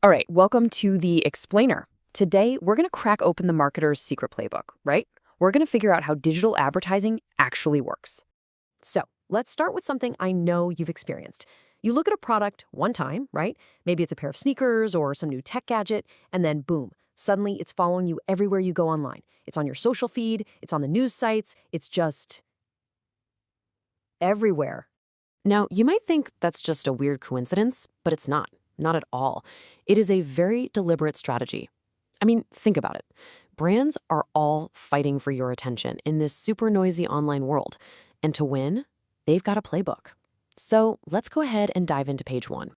All right, welcome to the Explainer. Today, we're going to crack open the marketer's secret playbook, right? We're going to figure out how digital advertising actually works. So, let's start with something I know you've experienced. You look at a product one time, right? Maybe it's a pair of sneakers or some new tech gadget, and then boom, suddenly it's following you everywhere you go online. It's on your social feed, it's on the news sites, it's just everywhere. Now, you might think that's just a weird coincidence, but it's not. Not at all. It is a very deliberate strategy. I mean, think about it. Brands are all fighting for your attention in this super noisy online world. And to win, they've got a playbook. So let's go ahead and dive into page one.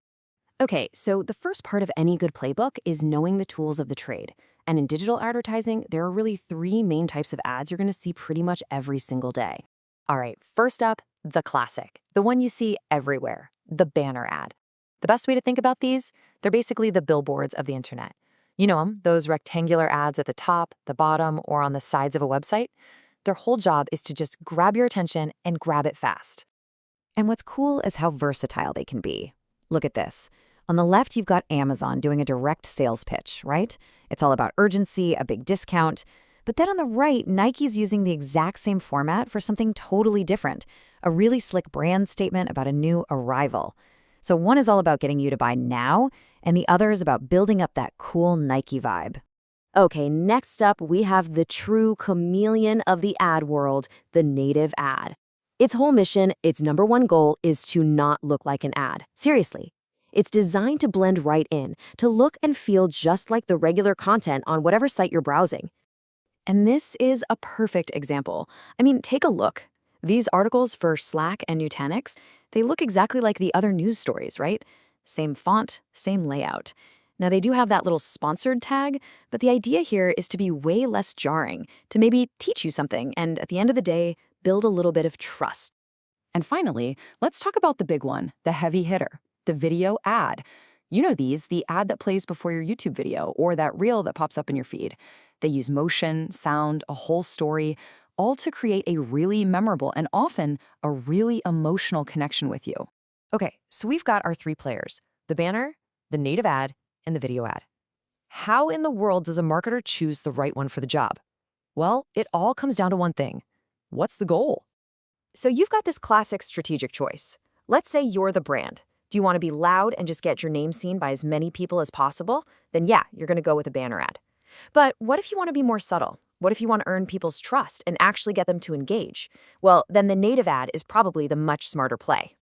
Okay, so the first part of any good playbook is knowing the tools of the trade. And in digital advertising, there are really three main types of ads you're going to see pretty much every single day. All right, first up, the classic, the one you see everywhere, the banner ad. The best way to think about these, they're basically the billboards of the internet. You know them, those rectangular ads at the top, the bottom, or on the sides of a website. Their whole job is to just grab your attention and grab it fast. And what's cool is how versatile they can be. Look at this. On the left, you've got Amazon doing a direct sales pitch, right? It's all about urgency, a big discount. But then on the right, Nike's using the exact same format for something totally different, a really slick brand statement about a new arrival. So one is all about getting you to buy now, and the other is about building up that cool Nike vibe. Okay, next up, we have the true chameleon of the ad world, the native ad. Its whole mission, its number one goal, is to not look like an ad. Seriously. It's designed to blend right in, to look and feel just like the regular content on whatever site you're browsing. And this is a perfect example. I mean, take a look. These articles for Slack and Nutanix, they look exactly like the other news stories, right? Same font, same layout. Now, they do have that little sponsored tag, but the idea here is to be way less jarring, to maybe teach you something, and at the end of the day, build a little bit of trust. And finally, let's talk about the big one, the heavy hitter, the video ad. You know these, the ad that plays before your YouTube video or that reel that pops up in your feed. They use motion, sound, a whole story, all to create a really memorable and often a really emotional connection with you. Okay, so we've got our three players, the banner, the native ad, and the video ad. How in the world does a marketer choose the right one for the job? Well, it all comes down to one thing. What's the goal? So you've got this classic strategic choice. Let's say you're the brand. Do you want to be loud and just get your name seen by as many people as possible? Then yeah, you're going to go with a banner ad. But what if you want to be more subtle? What if you want to earn people's trust and actually get them to engage? Well, then the native ad is probably the much smarter play.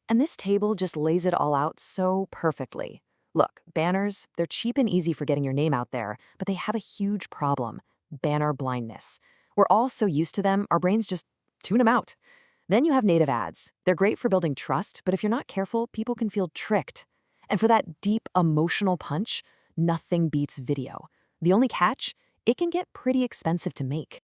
And this table just lays it all out so perfectly. Look, banners, they're cheap and easy for getting your name out there, but they have a huge problem, banner blindness. We're all so used to them, our brains just tune them out. Then you have native ads. They're great for building trust, but if you're not careful, people can feel tricked. And for that deep emotional punch, nothing beats video. The only catch? It can get pretty expensive to make.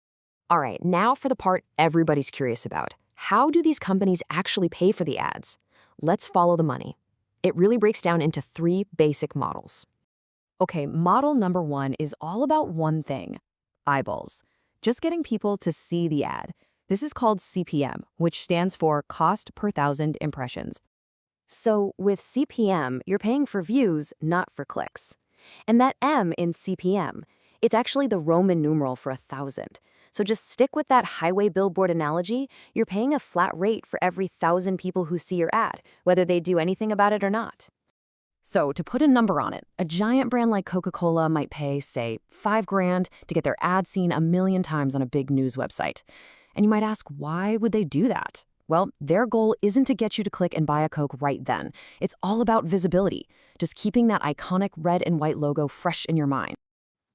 All right, now for the part everybody's curious about. How do these companies actually pay for the ads? Let's follow the money. It really breaks down into three basic models. Okay, model number one is all about one thing, eyeballs. Just getting people to see the ad. This is called CPM, which stands for cost per thousand impressions. So with CPM, you're paying for views, not for clicks. And that M in CPM, it's actually the Roman numeral for 1,000. So just stick with that highway billboard analogy. You're paying a flat rate for every 1,000 people who see your ad, whether they do anything about it or not. So to put a number on it, a giant brand like Coca-Cola might pay, say, $5,000 to get their ad seen 1,000,000 times on a big news website. And you might ask, why would they do that? Well, their goal isn't to get you to click and buy a Coke right then. It's all about visibility, just keeping that iconic red and white logo fresh in your mind.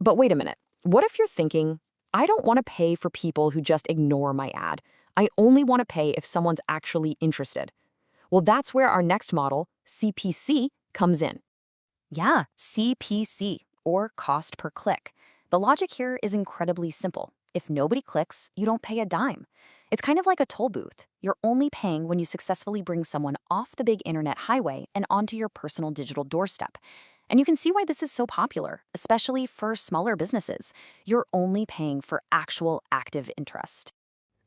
But wait a minute. What if you're thinking, I don't want to pay for people who just ignore my ad. I only want to pay if someone's actually interested. Well, that's where our next model, CPC, comes in. Yeah, CPC, or cost per click. The logic here is incredibly simple. If nobody clicks, you don't pay a dime. It's kind of like a toll booth. You're only paying when you successfully bring someone off the big internet highway and onto your personal digital doorstep. And you can see why this is so popular, especially for smaller businesses. You're only paying for actual active interest.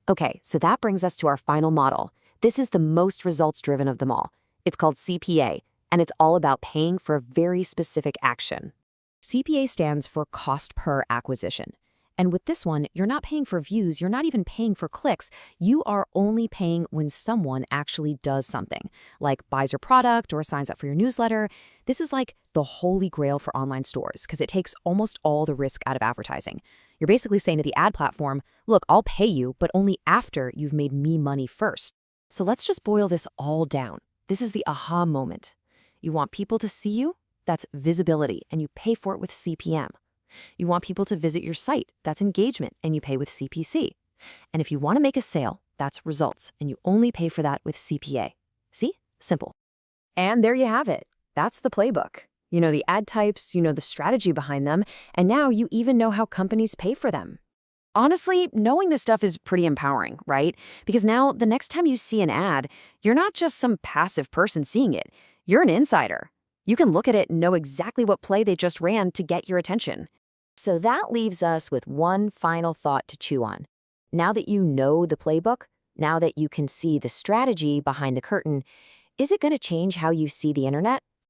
Okay, so that brings us to our final model. This is the most results-driven of them all. It's called CPA, And it's all about paying for a very specific action. CPA stands for cost per acquisition. And with this one, you're not paying for views, you're not even paying for clicks. You are only paying when someone actually does something, like buys your product or signs up for your newsletter. This is like the holy grail for online stores because it takes almost all the risk out of advertising. You're basically saying to the ad platform, look, I'll pay you, but only after you've made me money first. So let's just boil this all down. This is the aha moment. You want people to see you? That's visibility, and you pay for it with CPM. You want people to visit your site, that's engagement, and you pay with CPC. And if you want to make a sale, that's results, and you only pay for that with CPA. See? Simple. And there you have it. That's the playbook. You know the ad types, you know the strategy behind them, and now you even know how companies pay for them. Honestly, knowing this stuff is pretty empowering, right? Because now the next time you see an ad, you're not just some passive person seeing it. You're an insider. You can look at it and know exactly what play they just ran to get your attention. So that leaves us with one final thought to chew on. Now that you know the playbook, now that you can see the strategy behind the curtain, is it going to change how you see the internet?